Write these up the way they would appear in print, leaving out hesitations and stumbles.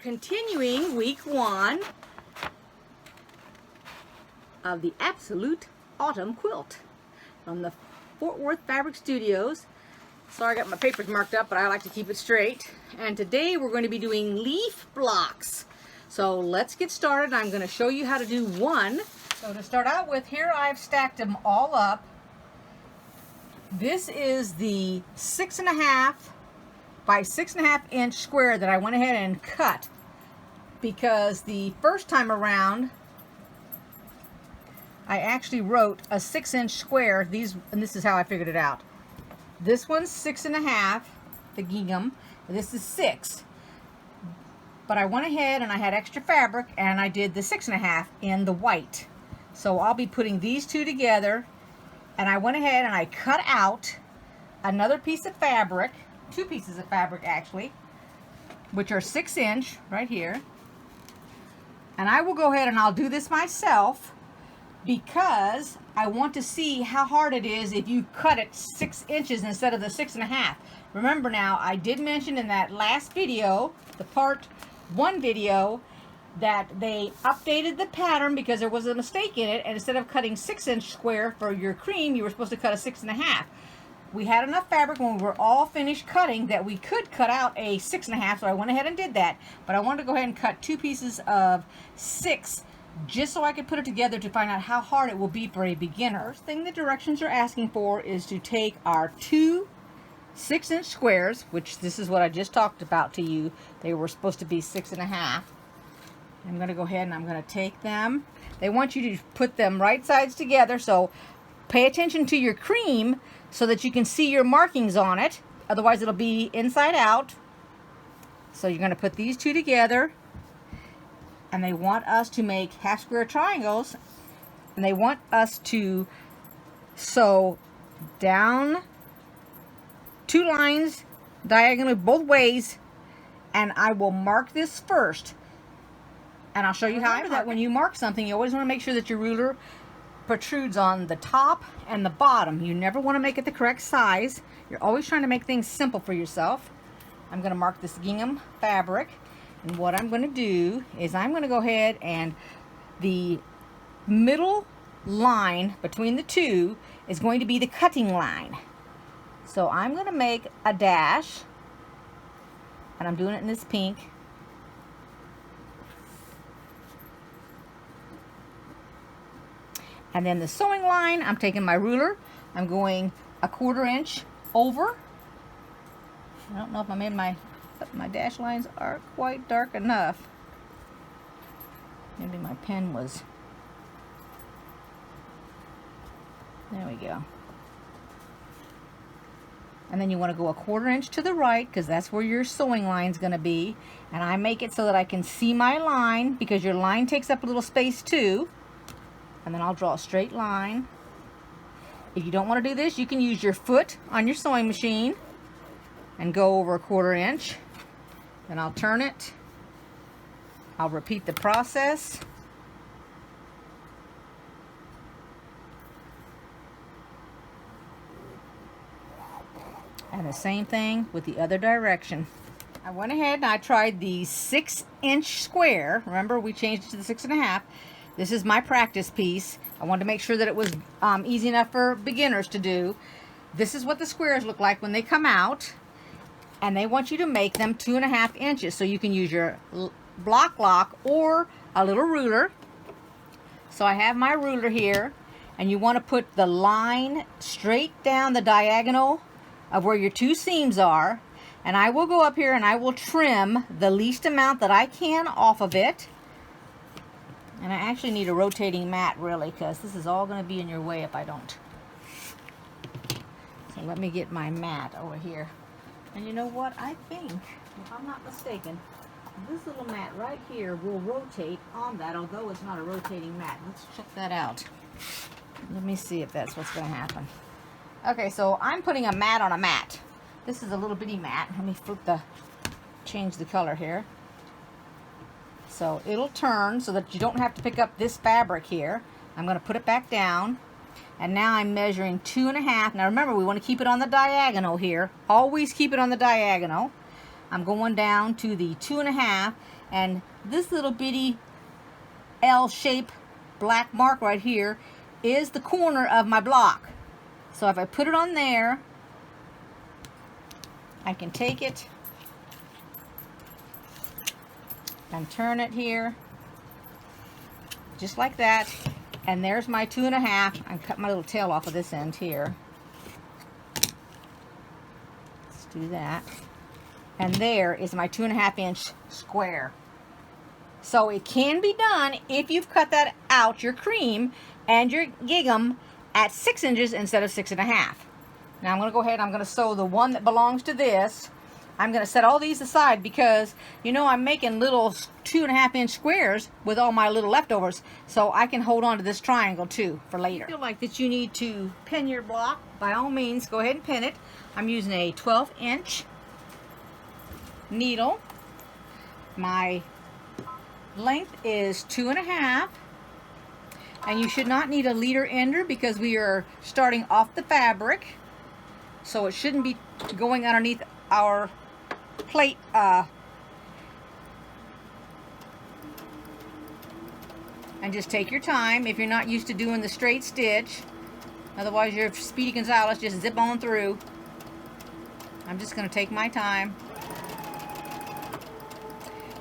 Continuing week 1 of the Absolute Autumn Quilt from the Fort Worth Fabric Studios. Sorry I got my papers marked up, but I like to keep it straight. And today we're going to be doing leaf blocks. So let's get started. I'm going to show you how to do one. So to start out with, here I've stacked them all up. This is the 6.5 by 6.5 inch square that I went ahead and cut, because the first time around I actually wrote a 6-inch square. And this is how I figured it out. This one's 6.5, the gingham. This is 6. But I went ahead and I had extra fabric and I did the 6.5 in the white. So I'll be putting these two together, and I went ahead and I cut out another piece of fabric, 2 pieces of fabric actually, which are 6-inch right here. And I will go ahead and I'll do this myself, because I want to see how hard it is if you cut it 6 inches instead of the 6.5. Remember now, I did mention in that last video, the part 1 video, that they updated the pattern because there was a mistake in it, and instead of cutting 6-inch square for your cream, you were supposed to cut a 6.5. We had enough fabric when we were all finished cutting that we could cut out a 6.5, so I went ahead and did that. But I wanted to go ahead and cut 2 pieces of 6, just so I could put it together to find out how hard it will be for a beginner. First thing the directions are asking for is to take our 2 6-inch squares, which this is what I just talked about to you. They were supposed to be 6.5. I'm going to go ahead and I'm going to take them. They want you to put them right sides together, so pay attention to your cream so that you can see your markings on it. Otherwise it'll be inside out. So you're going to put these 2 together, and they want us to make half square triangles, and they want us to sew down 2 lines diagonally both ways, and I will mark this first, and I'll show you how I do that. When you mark something, you always want to make sure that your ruler protrudes on the top and the bottom. You never want to make it the correct size. You're always trying to make things simple for yourself. I'm going to mark this gingham fabric, and what I'm going to do is I'm going to go ahead, and the middle line between the 2 is going to be the cutting line. So I'm going to make a dash, and I'm doing it in this pink. And then the sewing line, I'm taking my ruler, I'm going 1/4 inch over. I don't know if I made my dash lines are quite dark enough. Maybe my pen was, there we go. And then you want to go 1/4 inch to the right, because that's where your sewing line's going to be. And I make it so that I can see my line, because your line takes up a little space too. And then I'll draw a straight line. If you don't want to do this, you can use your foot on your sewing machine and go over 1/4 inch. Then I'll turn it. I'll repeat the process. And the same thing with the other direction. I went ahead and I tried the 6-inch square. Remember, we changed it to the 6.5. This is my practice piece. I wanted to make sure that it was easy enough for beginners to do. This is what the squares look like when they come out, and they want you to make them 2.5 inches. So you can use your block lock or a little ruler. So I have my ruler here, and you want to put the line straight down the diagonal of where your 2 seams are, and I will go up here and I will trim the least amount that I can off of it. And I actually need a rotating mat, really, because this is all going to be in your way if I don't. So let me get my mat over here. And you know what? I think, if I'm not mistaken, this little mat right here will rotate on that, although it's not a rotating mat. Let's check that out. Let me see if that's what's going to happen. Okay, so I'm putting a mat on a mat. This is a little bitty mat. Let me change the color here. So it'll turn so that you don't have to pick up this fabric here. I'm going to put it back down, and now I'm measuring 2.5. Now remember, we want to keep it on the diagonal here. Always keep it on the diagonal. I'm going down to the 2.5, And this little bitty L-shaped black mark right here is the corner of my block. So if I put it on there, I can take it and turn it here, just like that. And there's my 2.5. I cut my little tail off of this end here. Let's do that. And there is my 2.5 inch square. So it can be done if you've cut that out, your cream and your gingham, at 6 inches instead of 6.5. Now I'm going to go ahead and I'm going to sew the one that belongs to this. I'm going to set all these aside because, you know, I'm making little 2.5 inch squares with all my little leftovers, so I can hold on to this triangle too for later. If you feel like that you need to pin your block, by all means go ahead and pin it. I'm using a 12 inch needle. My length is 2.5, and you should not need a leader ender because we are starting off the fabric, so it shouldn't be going underneath our plate. And just take your time if you're not used to doing the straight stitch. Otherwise you're Speedy Gonzales, just zip on through. I'm just going to take my time.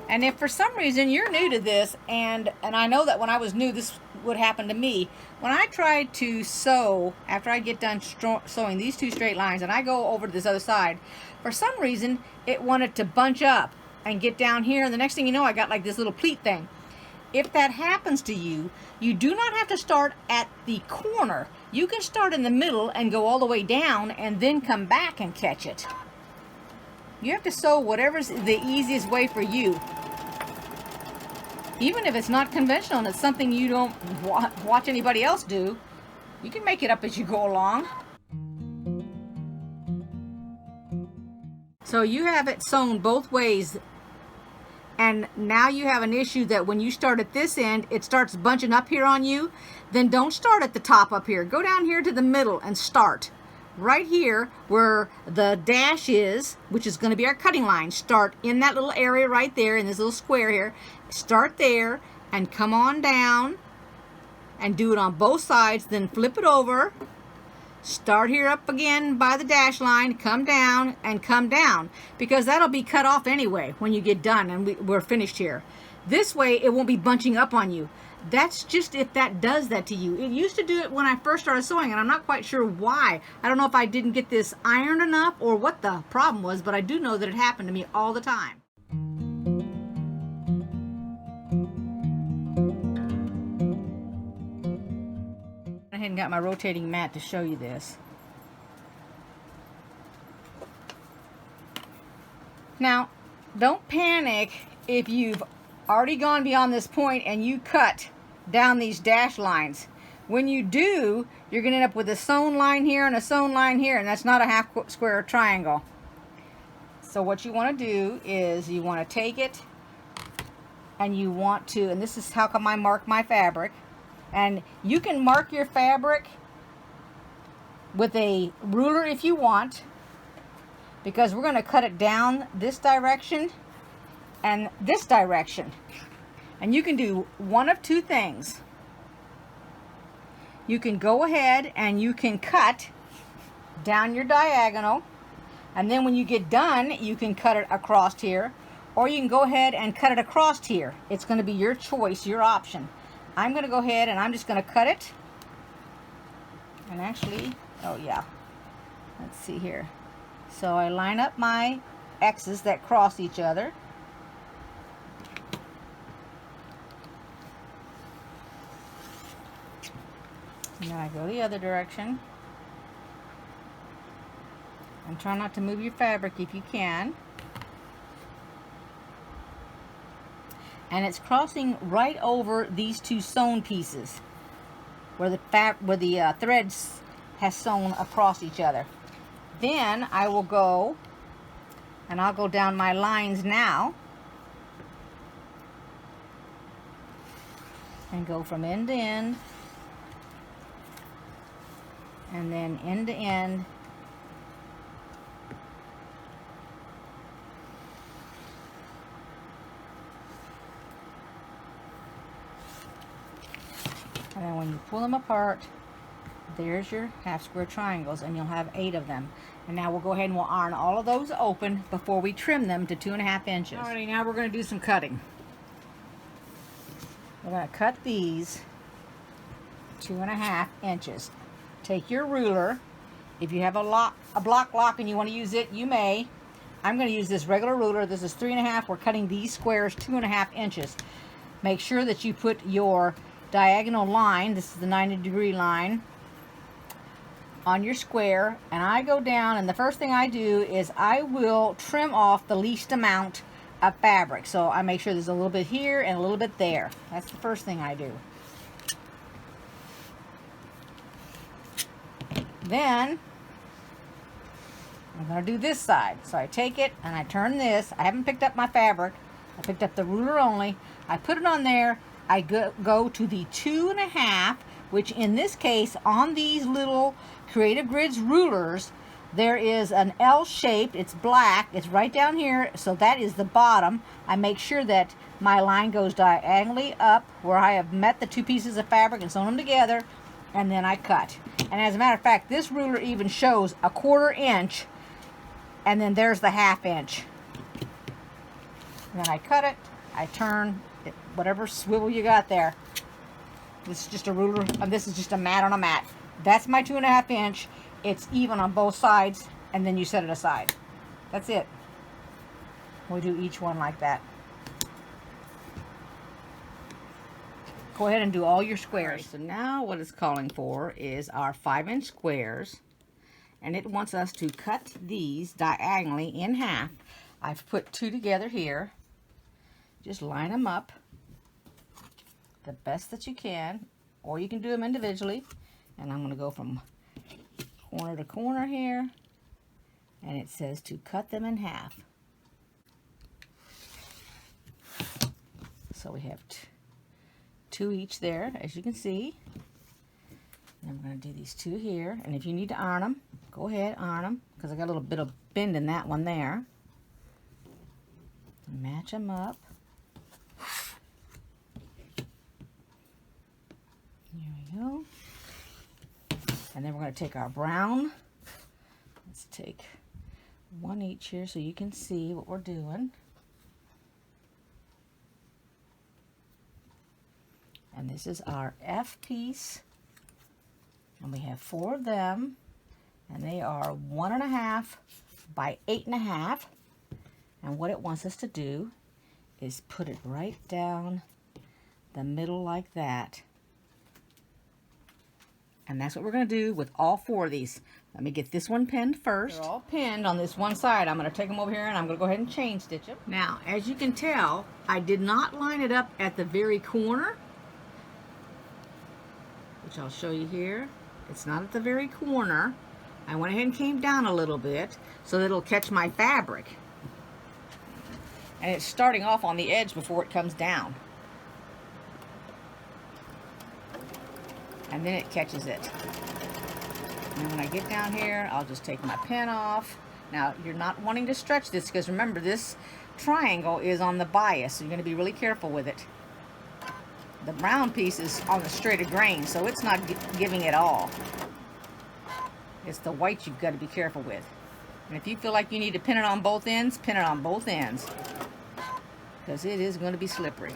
And if for some reason you're new to this, and I know that when I was new this would happen to me, when I tried to sew, after I get done sewing these two straight lines and I go over to this other side, for some reason it wanted to bunch up and get down here, and the next thing you know I got like this little pleat thing. If that happens to you, you do not have to start at the corner. You can start in the middle and go all the way down and then come back and catch it. You have to sew whatever's the easiest way for you. Even if it's not conventional and it's something you don't watch anybody else do, you can make it up as you go along. So you have it sewn both ways, and now you have an issue that when you start at this end, it starts bunching up here on you. Then don't start at the top up here. Go down here to the middle and start. Right here where the dash is, which is going to be our cutting line. Start in that little area right there, in this little square here. Start there and come on down and do it on both sides, then flip it over. Start here up again by the dash line, come down and come down, because that'll be cut off anyway when you get done and we're finished here. This way it won't be bunching up on you. That's just if that does that to you. It used to do it when I first started sewing, and I'm not quite sure why. I don't know if I didn't get this ironed enough or what the problem was, but I do know that it happened to me all the time. I went ahead and got my rotating mat to show you this. Now, don't panic if you've already gone beyond this point and you cut down these dash lines. When you do, you're going to end up with a sewn line here and a sewn line here, and that's not a half square triangle. So what you want to do is you want to take it and you want to, and this is how come I mark my fabric, and you can mark your fabric with a ruler if you want, because we're going to cut it down this direction and this direction. And you can do one of two things. You can go ahead and you can cut down your diagonal, and then when you get done you can cut it across here, or you can go ahead and cut it across here. It's going to be your choice, your option. I'm going to go ahead and I'm just going to cut it, and actually, oh yeah, let's see here. So I line up my X's that cross each other. Now I go the other direction. And try not to move your fabric if you can. And it's crossing right over these two sewn pieces where the threads has sewn across each other. Then I will go and I'll go down my lines now and go from end to end, and then end to end, And then when you pull them apart, there's your half square triangles, and you'll have 8 of them. And now we'll go ahead and we'll iron all of those open before we trim them to 2.5 inches. Alrighty, now we're going to do some cutting. We're going to cut these 2.5 inches. Take your ruler. If you have a block lock and you want to use it, you may. I'm going to use this regular ruler. This is 3.5. We're cutting these squares 2.5 inches. Make sure that you put your diagonal line, this is the 90-degree line, on your square, and I go down, and the first thing I do is I will trim off the least amount of fabric. So I make sure there's a little bit here and a little bit there. That's the first thing I do. Then I'm going to do this side. So I take it and I turn this. I haven't picked up my fabric. I picked up the ruler only. I put it on there. I go to the 2.5, which in this case, on these little Creative Grids rulers, there is an L shape. It's black. It's right down here. So that is the bottom. I make sure that my line goes diagonally up where I have met the 2 pieces of fabric and sewn them together, and then I cut. And as a matter of fact, this ruler even shows a 1/4 inch, and then there's the 1/2 inch. And then I cut it. I turn it, whatever swivel you got there. This is just a ruler, and this is just a mat on a mat. That's my 2.5 inch. It's even on both sides, and then you set it aside. That's it. We do each one like that. Go ahead and do all your squares. Right, so now what it's calling for is our 5-inch squares, and it wants us to cut these diagonally in half. I've put 2 together here. Just line them up the best that you can, or you can do them individually. And I'm going to go from corner to corner here, and it says to cut them in half. So we have 2 each there, as you can see. And I'm going to do these 2 here, and if you need to iron them, go ahead, iron them, because I got a little bit of bend in that one there. Match them up. There we go. And then we're going to take our brown. Let's take 1 each here so you can see what we're doing. And this is our F piece. And we have 4 of them. And they are 1.5 by 8.5. And what it wants us to do is put it right down the middle like that. And that's what we're going to do with all 4 of these. Let me get this one pinned first. They're all pinned on this one side. I'm going to take them over here and I'm going to go ahead and chain stitch them. Now, as you can tell, I did not line it up at the very corner, which I'll show you here. It's not at the very corner. I went ahead and came down a little bit so that it'll catch my fabric. And it's starting off on the edge before it comes down. And then it catches it. And when I get down here, I'll just take my pin off. Now, you're not wanting to stretch this because remember, this triangle is on the bias, so you're going to be really careful with it. The brown piece is on the straighter grain, so it's not giving it all. It's the white you've got to be careful with. And if you feel like you need to pin it on both ends, pin it on both ends, because it is going to be slippery.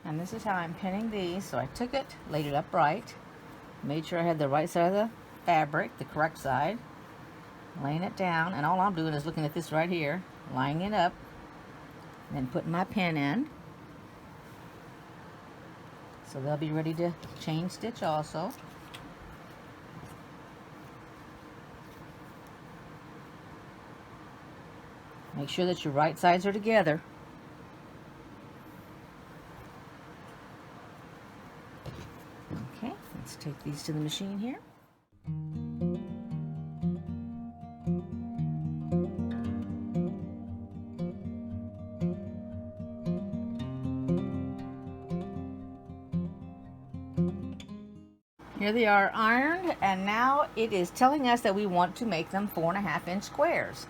And this is how I'm pinning these. So I took it, laid it upright, made sure I had the right side of the fabric, the correct side, laying it down, and all I'm doing is looking at this right here, lining it up, and then putting my pin in. So they'll be ready to chain stitch also. Make sure that your right sides are together. Okay, let's take these to the machine here. Here they are ironed, and now it is telling us that we want to make them 4.5-inch squares.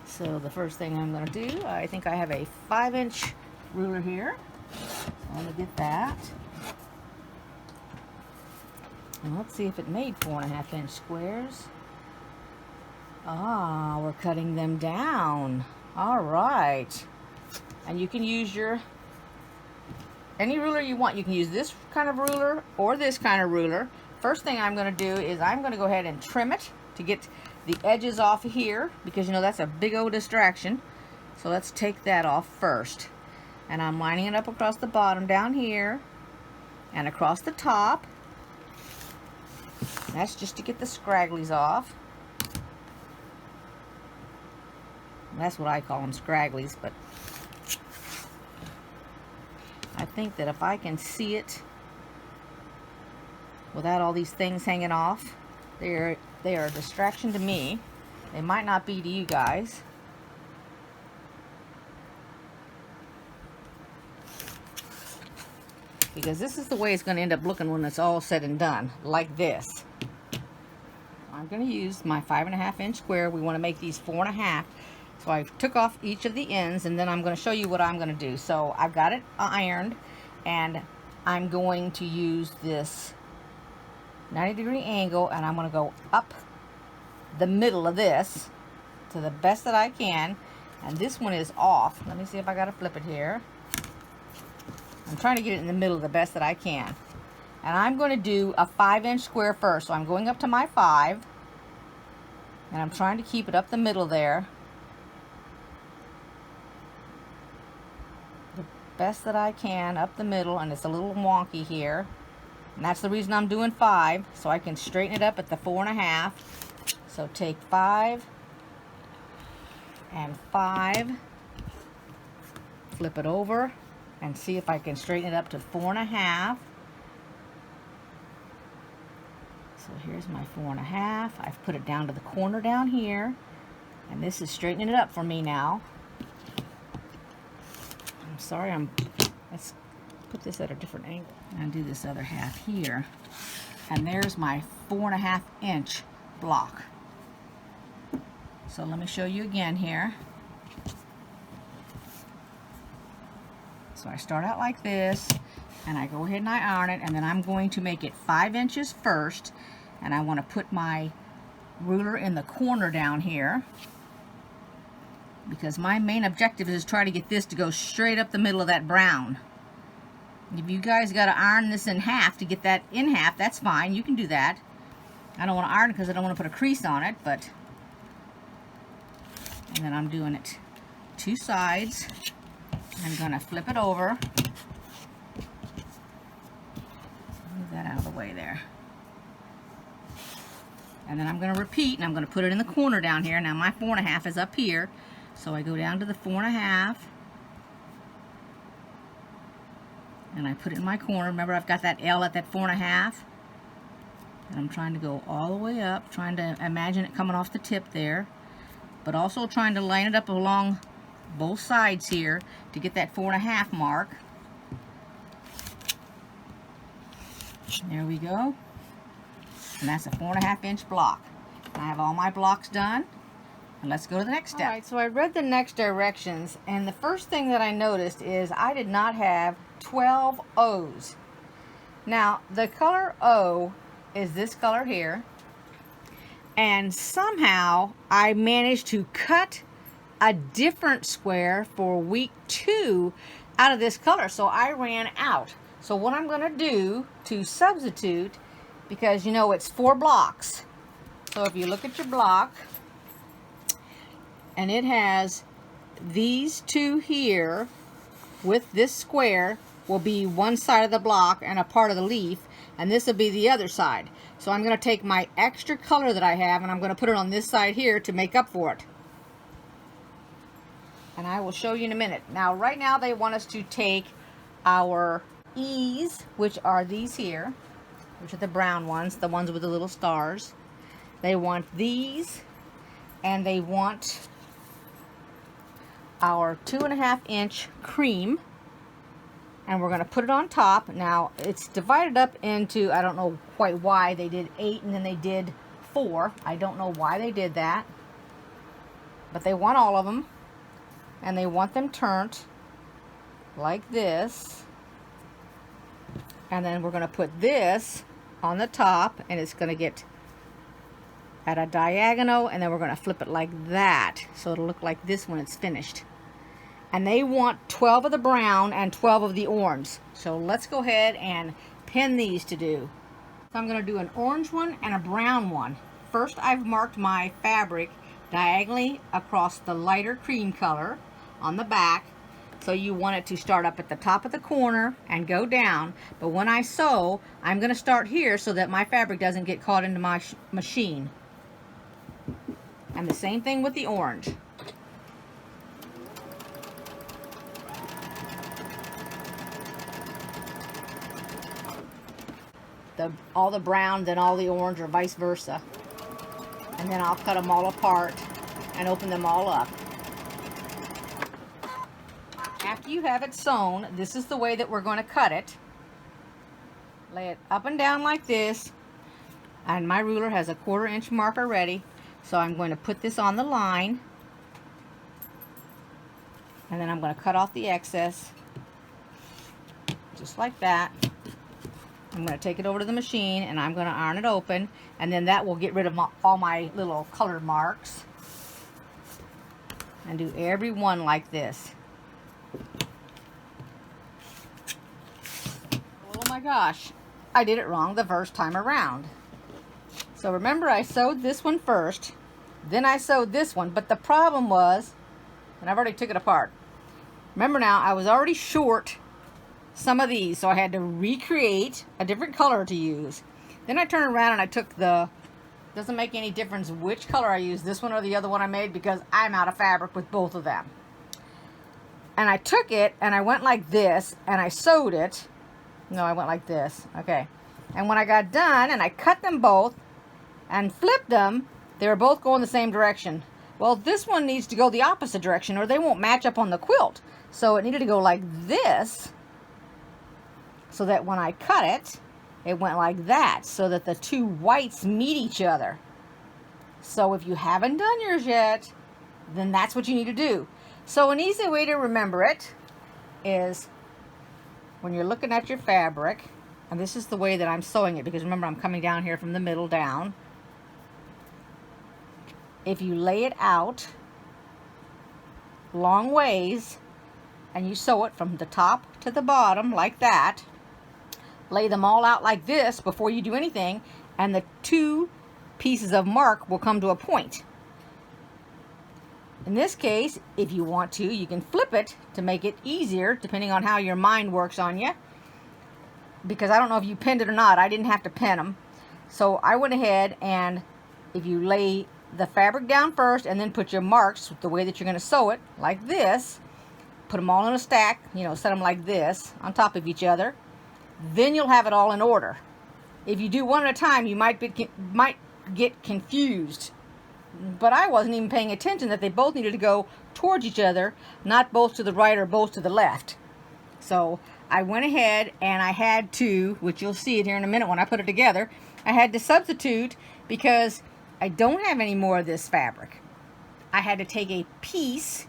So the first thing I'm going to do, I think I have a 5-inch ruler here. So I'm going to get that. And let's see if it made 4.5-inch squares. Ah, we're cutting them down. All right. And you can use any ruler you want. You can use this kind of ruler or this kind of ruler. First thing I'm going to do is I'm going to go ahead and trim it to get the edges off here, because you know that's a big old distraction. So let's take that off first. And I'm lining it up across the bottom down here and across the top. That's just to get the scragglies off. That's what I call them, scragglies, but I think that if I can see it without all these things hanging off, they are a distraction to me. They might not be to you guys. Because this is the way it's going to end up looking when it's all said and done, like this. I'm going to use my 5.5-inch square. We want to make these 4.5. So I took off each of the ends, and then I'm going to show you what I'm going to do. So I've got it ironed, and I'm going to use this 90-degree angle, and I'm going to go up the middle of this to the best that I can. And this one is off. Let me see if I got to flip it here. I'm trying to get it in the middle the best that I can. And I'm going to do a 5-inch square first. So I'm going up to my 5, and I'm trying to keep it up the middle there, the best that I can, up the middle. And it's a little wonky here, and that's the reason I'm doing 5, so I can straighten it up at the 4.5. So take 5 and 5, flip it over, and see if I can straighten it up to 4.5. So here's my 4.5. I've put it down to the corner down here, and this is straightening it up for me now. I'm sorry, let's put this at a different angle and do this other half here. And there's my 4.5-inch block. So let me show you again here. So I start out like this, and I go ahead and I iron it, and then I'm going to make it 5 inches first, and I want to put my ruler in the corner down here, because my main objective is to try to get this to go straight up the middle of that brown. If you guys got to iron this in half to get that in half, that's fine. You can do that. I don't want to iron it because I don't want to put a crease on it, but and then I'm doing it 2 sides. I'm going to flip it over. Move that out of the way there. And then I'm going to repeat, and I'm going to put it in the corner down here. Now my 4.5 is up here, so I go down to the 4.5, and I put it in my corner. Remember, I've got that L at that 4.5, and I'm trying to go all the way up, trying to imagine it coming off the tip there, but also trying to line it up along both sides here to get that 4.5 mark. There we go. And that's a 4.5-inch block. And I have all my blocks done. And let's go to the next step. Alright, so I read the next directions, and the first thing that I noticed is I did not have 12 O's. Now, the color O is this color here. And somehow I managed to cut a different square for week 2 out of this color, so I ran out. So what I'm going to do to substitute, because you know it's 4 blocks, so if you look at your block, and it has these 2 here with this square will be one side of the block and a part of the leaf, and this will be the other side. So I'm going to take my extra color that I have, and I'm going to put it on this side here to make up for it. And I will show you in a minute. Now, right now they want us to take our E's, which are these here, which are the brown ones, the ones with the little stars. They want these, and they want our 2.5-inch cream. and we're going to put it on top. Now it's divided up into, I don't know quite why they did 8 and then they did 4. I don't know why they did that, but they want all of them, and they want them turned like this. And then we're going to put this on the top, and it's going to get at a diagonal, and then we're going to flip it like that, so it'll look like this when it's finished. And they want 12 of the brown and 12 of the orange. So let's go ahead and pin these to do. So I'm going to do an orange one and a brown one. First, I've marked my fabric diagonally across the lighter cream color on the back. So you want it to start up at the top of the corner and go down. But when I sew, I'm going to start here so that my fabric doesn't get caught into my machine. And the same thing with the orange. All the brown, then all the orange, or vice versa. And then I'll cut them all apart and open them all up. After you have it sewn, this is the way that we're going to cut it. Lay it up and down like this, and my ruler has a 1/4 inch marker ready. So I'm going to put this on the line, and then I'm going to cut off the excess, just like that. I'm going to take it over to the machine, and I'm going to iron it open, and then that will get rid of all my little colored marks. And do every one like this. Oh my gosh, I did it wrong the first time around. So remember, I sewed this one first, then I sewed this one, but the problem was, and I've already took it apart. Remember now, I was already short some of these, so I had to recreate a different color to use. Then I turned around and I took the, doesn't make any difference which color I use, this one or the other one I made, because I'm out of fabric with both of them. And I took it and I went like this and I sewed it. No, I went like this. Okay. And when I got done and I cut them both and flipped them, they were both going the same direction. Well, this one needs to go the opposite direction or they won't match up on the quilt. So it needed to go like this, so that when I cut it, it went like that, so that the two whites meet each other. So if you haven't done yours yet, then that's what you need to do. So an easy way to remember it is when you're looking at your fabric, and this is the way that I'm sewing it, because remember I'm coming down here from the middle down. If you lay it out long ways and you sew it from the top to the bottom like that, lay them all out like this before you do anything, and the two pieces of mark will come to a point. In this case, if you want to, you can flip it to make it easier, depending on how your mind works on you. Because I don't know if you pinned it or not. I didn't have to pin them. So I went ahead, and if you lay the fabric down first and then put your marks the way that you're going to sew it, like this, put them all in a stack, you know, set them like this on top of each other, then you'll have it all in order. If you do one at a time, you might get confused. But I wasn't even paying attention that they both needed to go towards each other, not both to the right or both to the left. So I went ahead and I had to, which you'll see it here in a minute when I put it together, I had to substitute because I don't have any more of this fabric. I had to take a piece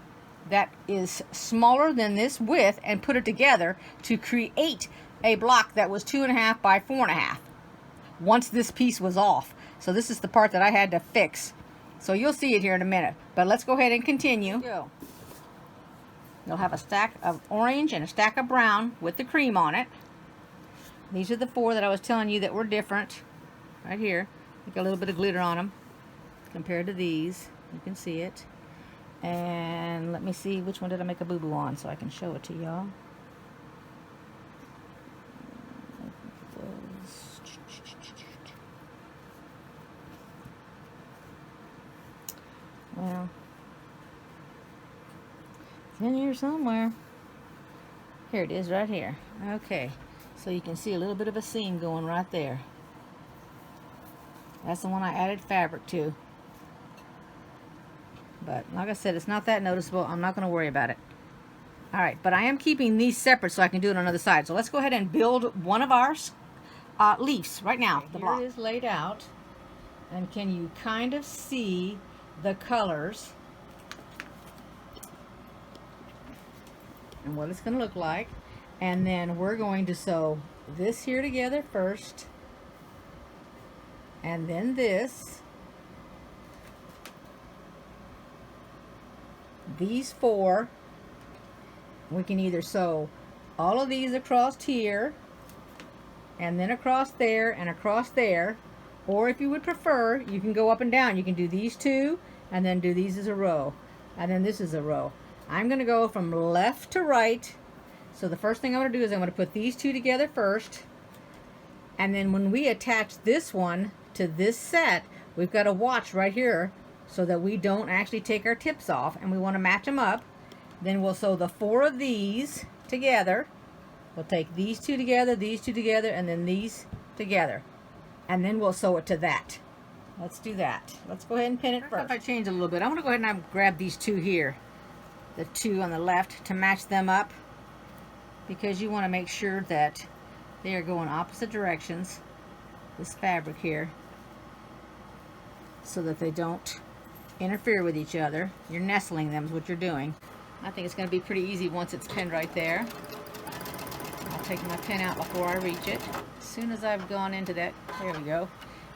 that is smaller than this width and put it together to create a block that was 2.5 by 4.5 once this piece was off. So this is the part that I had to fix. So you'll see it here in a minute, but let's go ahead and continue. You'll have a stack of orange and a stack of brown with the cream on it. These are the 4 that I was telling you that were different right here. Got a little bit of glitter on them compared to these. You can see it. And let me see, which one did I make a boo-boo on so I can show it to y'all. Well, it's in here somewhere. Here it is right here. Okay, so you can see a little bit of a seam going right there. That's the one I added fabric to. But like I said, it's not that noticeable. I'm not going to worry about it. All right, but I am keeping these separate so I can do it on the other side. So let's go ahead and build one of our leaves right now. The block. Here it is laid out, and can you kind of see the colors and what it's going to look like? And then we're going to sew this here together first, and then this. These four, we can either sew all of these across here, and then across there, and across there, or if you would prefer, you can go up and down. You can do these two, and then do these as a row, and then this is a row. I'm going to go from left to right. So the first thing I'm going to do is I'm going to put these two together first, and then when we attach this one to this set, we've got to watch right here so that we don't actually take our tips off, and we want to match them up. Then we'll sew the four of these together. We'll take these two together, and then these together, and then we'll sew it to that. Let's do that. Let's go ahead and pin it first. If I change it a little bit, I'm going to go ahead and grab these two here, the two on the left, to match them up, because you want to make sure that they are going opposite directions, this fabric here, so that they don't interfere with each other. You're nestling them is what you're doing. I think it's going to be pretty easy once it's pinned right there. I'll take my pin out before I reach it. As soon as I've gone into that, there we go,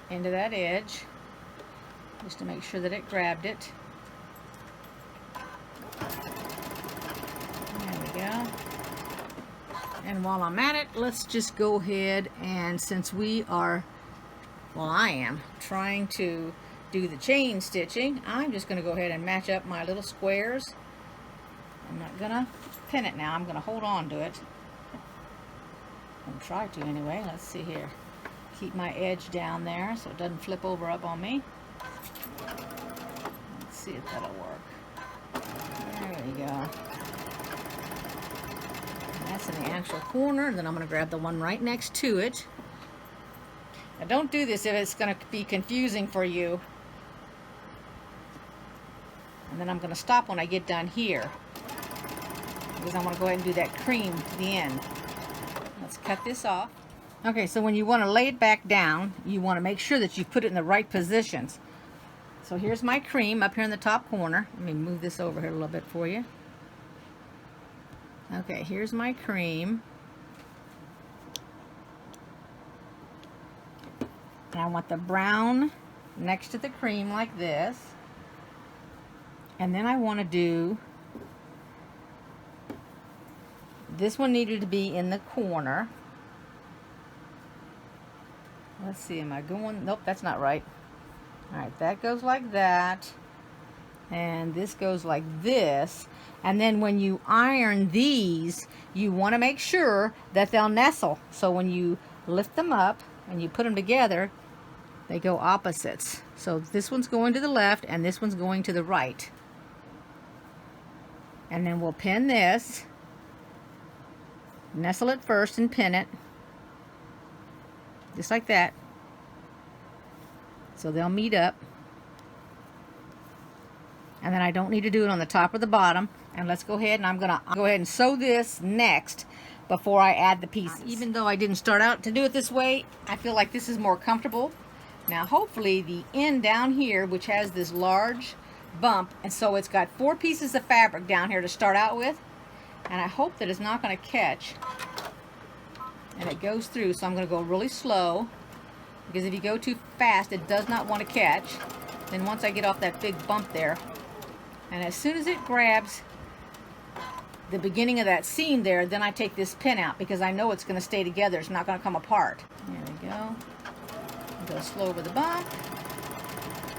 into that edge, just to make sure that it grabbed it. There we go. And while I'm at it, let's just go ahead, and since we are, well, I am trying to do the chain stitching, I'm just going to go ahead and match up my little squares. I'm not going to pin it now. I'm going to hold on to it. I'll try to anyway. Let's see here. Keep my edge down there so it doesn't flip over up on me. Let's see if that'll work. There we go. That's in the actual corner, and then I'm going to grab the one right next to it. Now don't do this if it's going to be confusing for you. And then I'm going to stop when I get done here, because I'm going to go ahead and do that cream to the end. Let's cut this off. Okay, so when you want to lay it back down, you want to make sure that you put it in the right positions. So here's my cream up here in the top corner. Let me move this over here a little bit for you. Okay, here's my cream. And I want the brown next to the cream like this. And then I want to do, this one needed to be in the corner. Let's see, am I going, nope, that's not right. Alright, that goes like that. And this goes like this. And then when you iron these, you want to make sure that they'll nestle. So when you lift them up and you put them together, they go opposites. So this one's going to the left and this one's going to the right. And then we'll pin this, nestle it first and pin it, just like that. So they'll meet up. And then I don't need to do it on the top or the bottom. And let's go ahead, and I'm going to go ahead and sew this next before I add the pieces. Even though I didn't start out to do it this way, I feel like this is more comfortable. Now hopefully the end down here, which has this large bump, and so it's got 4 pieces of fabric down here to start out with, and I hope that it's not going to catch and it goes through. So I'm going to go really slow, because if you go too fast it does not want to catch. Then once I get off that big bump there, and as soon as it grabs the beginning of that seam there, then I take this pin out, because I know it's going to stay together. It's not going to come apart. There we go. Go slow over the bump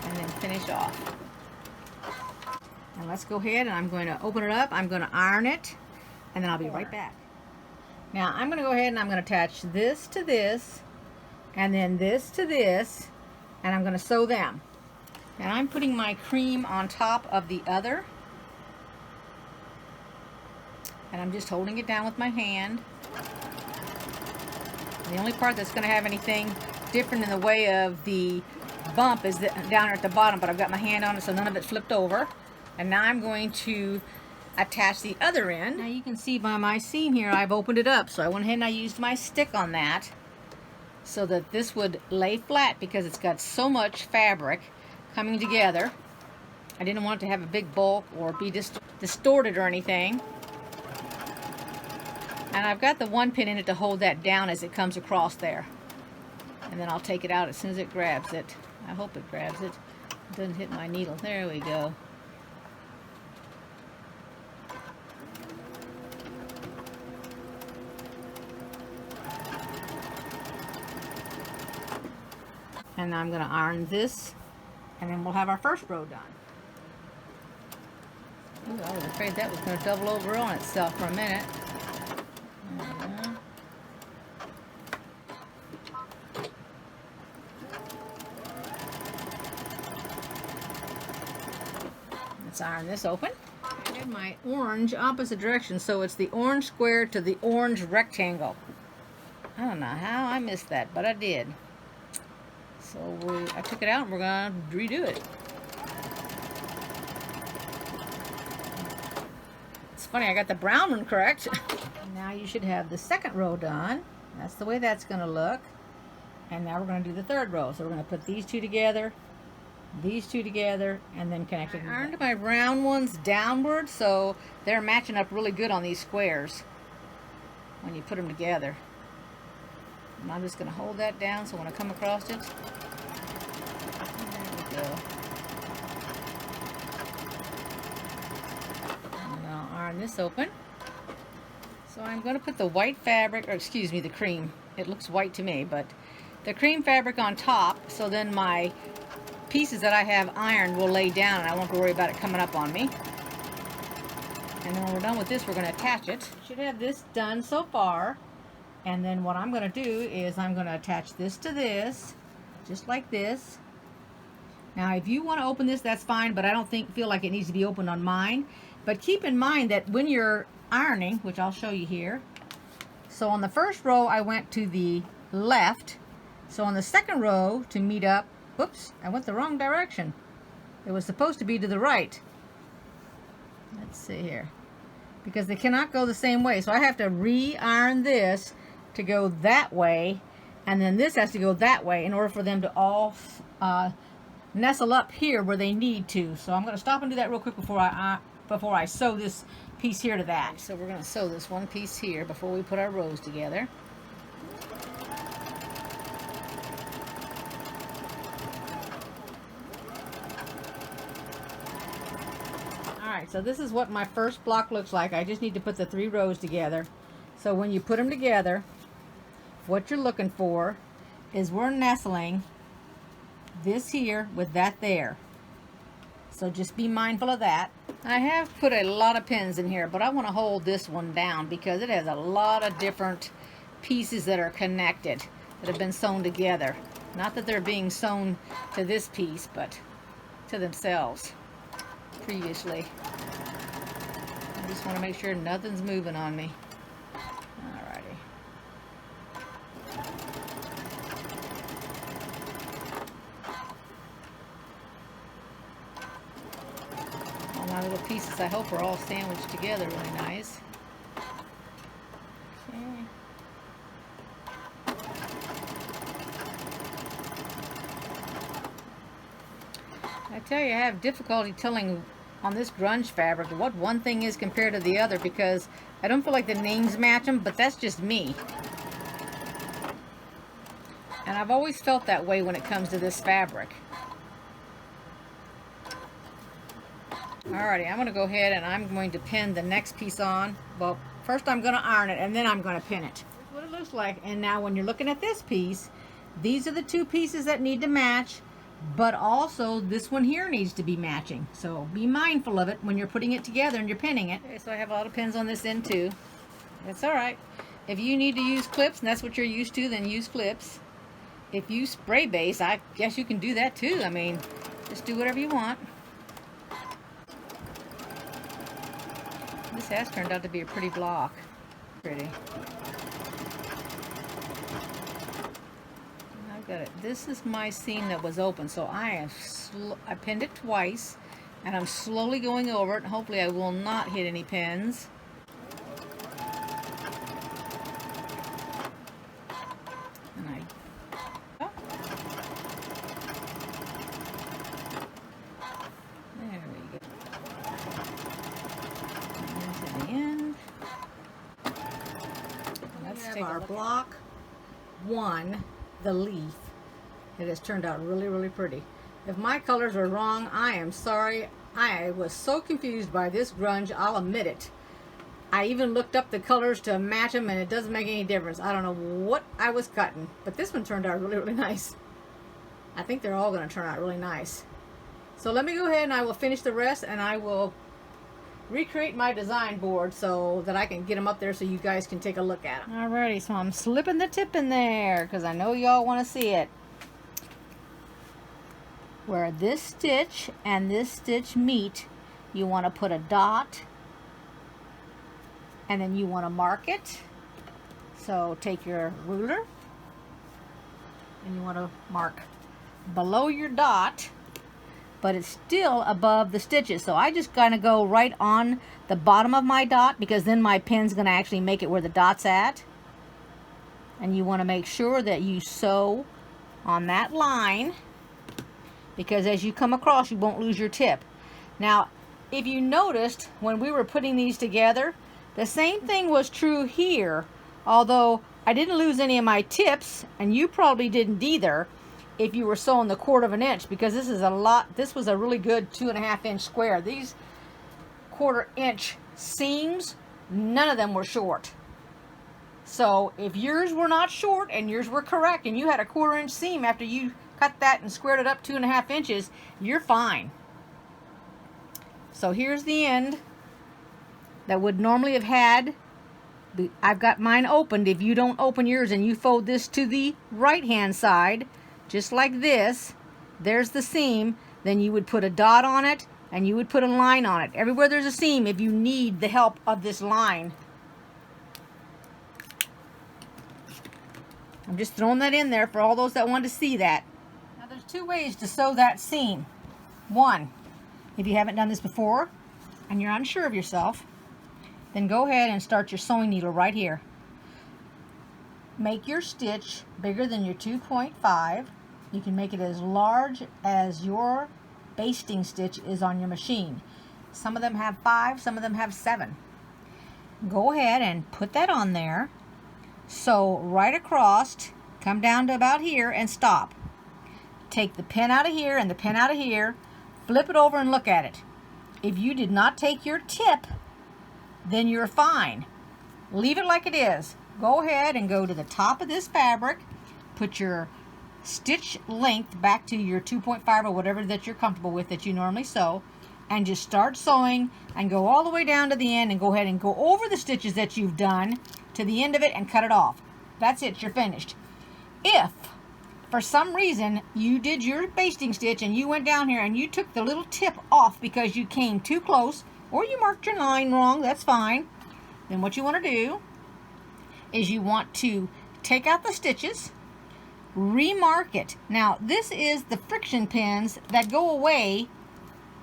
and then finish off. And let's go ahead, and I'm going to open it up. I'm going to iron it, and then I'll be right back. Now I'm going to go ahead and I'm going to attach this to this, and then this to this, and I'm going to sew them. And I'm putting my cream on top of the other, and I'm just holding it down with my hand. The only part that's going to have anything different in the way of the bump is down here at the bottom, but I've got my hand on it so none of it flipped over. And now I'm going to attach the other end. Now you can see by my seam here, I've opened it up. So I went ahead and I used my stick on that so that this would lay flat because it's got so much fabric coming together. I didn't want it to have a big bulk or be distorted or anything. And I've got the one pin in it to hold that down as it comes across there. And then I'll take it out as soon as it grabs it. I hope it grabs it. It doesn't hit my needle. There we go. And now I'm going to iron this, and then we'll have our first row done. Ooh, I was afraid that was going to double over on itself for a minute. Let's iron this open. I have my orange opposite direction, so it's the orange square to the orange rectangle. I don't know how I missed that, but I did. So I took it out and we're going to redo it. It's funny, I got the brown one correct. Now you should have the second row done. That's the way that's going to look. And now we're going to do the third row. So we're going to put these two together, and then connect it. I ironed my round ones downward, so they're matching up really good on these squares when you put them together. And I'm just going to hold that down so when I come across it, there we go. And I'll iron this open. So I'm going to put the white fabric, or excuse me, the cream. It looks white to me, but the cream fabric on top, so then my pieces that I have ironed will lay down and I won't have to worry about it coming up on me. And then when we're done with this, we're going to attach it. Should have this done so far. And then what I'm going to do is I'm going to attach this to this, just like this. Now if you want to open this, that's fine, but I don't feel like it needs to be opened on mine. But keep in mind that when you're ironing, which I'll show you here, so on the first row I went to the left, so on the second row to meet up, whoops, I went the wrong direction. It was supposed to be to the right. Let's see here, because they cannot go the same way, so I have to re-iron this to go that way, and then this has to go that way in order for them to all nestle up here where they need to. So I'm going to stop and do that real quick before I sew this piece here to that. So we're going to sew this one piece here before we put our rows together. Alright, so this is what my first block looks like. I just need to put the 3 rows together. So when you put them together, what you're looking for is we're nestling this here with that there. So just be mindful of that. I have put a lot of pins in here, but I want to hold this one down because it has a lot of different pieces that are connected, that have been sewn together. Not that they're being sewn to this piece, but to themselves previously. I just want to make sure nothing's moving on me. Alrighty. All my little pieces, I hope, are all sandwiched together really nice. Okay. I tell you, I have difficulty telling on this grunge fabric what one thing is compared to the other because I don't feel like the names match them, but that's just me. And I've always felt that way when it comes to this fabric. Alrighty, I'm going to go ahead and I'm going to pin the next piece on. Well, first I'm going to iron it and then I'm going to pin it. That's what it looks like. And now when you're looking at this piece, these are the 2 pieces that need to match. But also this one here needs to be matching, so be mindful of it when you're putting it together and you're pinning it. Okay, so I have a lot of pins on this end too. That's all right. If you need to use clips and that's what you're used to, then use clips. If you spray base, I guess you can do that too. I mean, just do whatever you want. This has turned out to be a pretty block. Pretty. Got it. This is my seam that was open, so I pinned it twice And I'm slowly going over it. Hopefully I will not hit any pins. And there we go. And to the end. Let's take our block 1, the leaf. It has turned out really, really pretty. If my colors are wrong, I am sorry. I was so confused by this grunge, I'll admit it. I even looked up the colors to match them, and it doesn't make any difference. I don't know what I was cutting, but this one turned out really, really nice. I think they're all going to turn out really nice. So let me go ahead and I will finish the rest, and I will recreate my design board so that I can get them up there so you guys can take a look at them. Alrighty, so I'm slipping the tip in there because I know y'all want to see it. Where this stitch and this stitch meet, you want to put a dot, and then you want to mark it. So take your ruler and you want to mark below your dot, but it's still above the stitches. So I just kind of go right on the bottom of my dot, because then my pin's going to actually make it where the dot's at. And you want to make sure that you sew on that line, because as you come across, you won't lose your tip. Now, if you noticed when we were putting these together, the same thing was true here, although I didn't lose any of my tips, and you probably didn't either if you were sewing the 1/4 inch, because this is a lot. This was a really good 2.5 inch square. These 1/4 inch seams, none of them were short. So if yours were not short and yours were correct, and you had a 1/4 inch seam after you cut that and squared it up 2.5 inches, you're fine. So here's the end that would normally have had. I've got mine opened. If you don't open yours and you fold this to the right hand side, just like this, there's the seam, then you would put a dot on it and you would put a line on it. Everywhere there's a seam, if you need the help of this line. I'm just throwing that in there for all those that want to see that. Now there's 2 ways to sew that seam. One, if you haven't done this before and you're unsure of yourself, then go ahead and start your sewing needle right here. Make your stitch bigger than your 2.5. You can make it as large as your basting stitch is on your machine. Some of them have 5, some of them have 7. Go ahead and put that on there. Sew right across, come down to about here and stop. Take the pin out of here and the pin out of here, flip it over and look at it. If you did not take your tip, then you're fine. Leave it like it is. Go ahead and go to the top of this fabric, put your stitch length back to your 2.5 or whatever that you're comfortable with that you normally sew, and just start sewing and go all the way down to the end, and go ahead and go over the stitches that you've done to the end of it and cut it off. That's it, you're finished. If for some reason you did your basting stitch and you went down here and you took the little tip off because you came too close, or you marked your line wrong, that's fine. Then what you want to do is you want to take out the stitches, remark it. Now this is the friction pins that go away.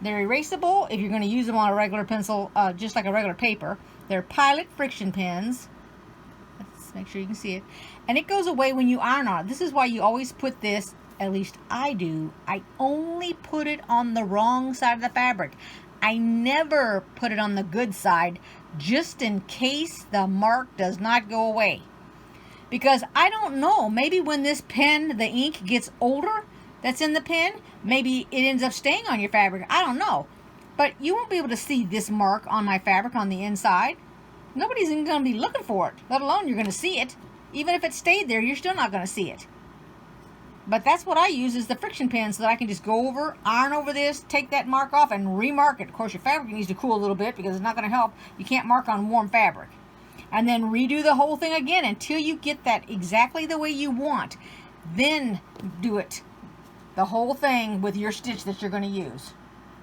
They're erasable if you're going to use them on a regular pencil, just like a regular paper. They're Pilot friction pins. Let's make sure you can see it. And it goes away when you iron on it. This is why you always put this, at least I do, I only put it on the wrong side of the fabric. I never put it on the good side, just in case the mark does not go away. Because I don't know, maybe when this pen, the ink gets older that's in the pen, maybe it ends up staying on your fabric. I don't know. But you won't be able to see this mark on my fabric on the inside. Nobody's even going to be looking for it, let alone you're going to see it. Even if it stayed there, you're still not going to see it. But that's what I use, is the friction pen, so that I can just go over, iron over this, take that mark off, and remark it. Of course, your fabric needs to cool a little bit because it's not going to help. You can't mark on warm fabric. And then redo the whole thing again until you get that exactly the way you want. Then do it, the whole thing, with your stitch that you're going to use.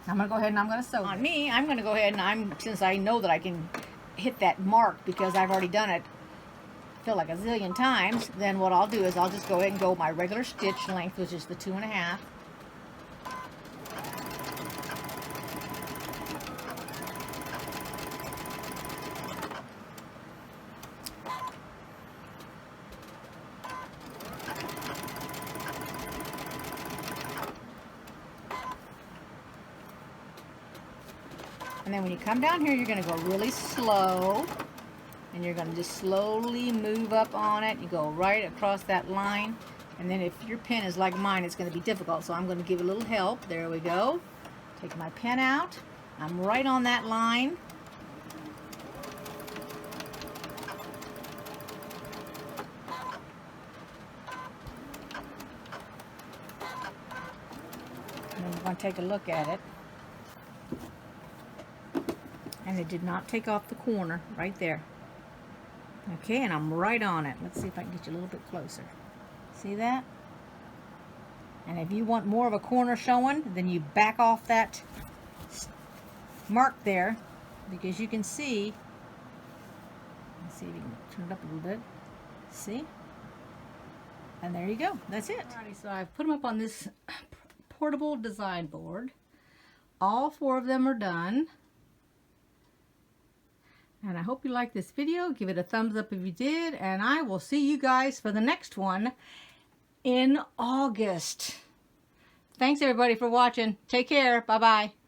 I'm going to go ahead and I'm going to sew. On me, I'm going to go ahead and since I know that I can hit that mark because I've already done it, feel like a zillion times, then what I'll do is I'll just go ahead and go my regular stitch length, which is the 2.5. And then when you come down here, you're going to go really slow. And you're going to just slowly move up on it. You go right across that line. And then if your pen is like mine, it's going to be difficult. So I'm going to give a little help. There we go. Take my pen out. I'm right on that line. And we're going to take a look at it. And it did not take off the corner right there. Okay, and I'm right on it. Let's see if I can get you a little bit closer. See that? And if you want more of a corner showing, then you back off that mark there, because you can see, let's see if you can turn it up a little bit. See? And there you go. That's it. Alrighty, so I've put them up on this portable design board. All 4 of them are done. And I hope you liked this video. Give it a thumbs up if you did. And I will see you guys for the next one in August. Thanks everybody for watching. Take care. Bye-bye.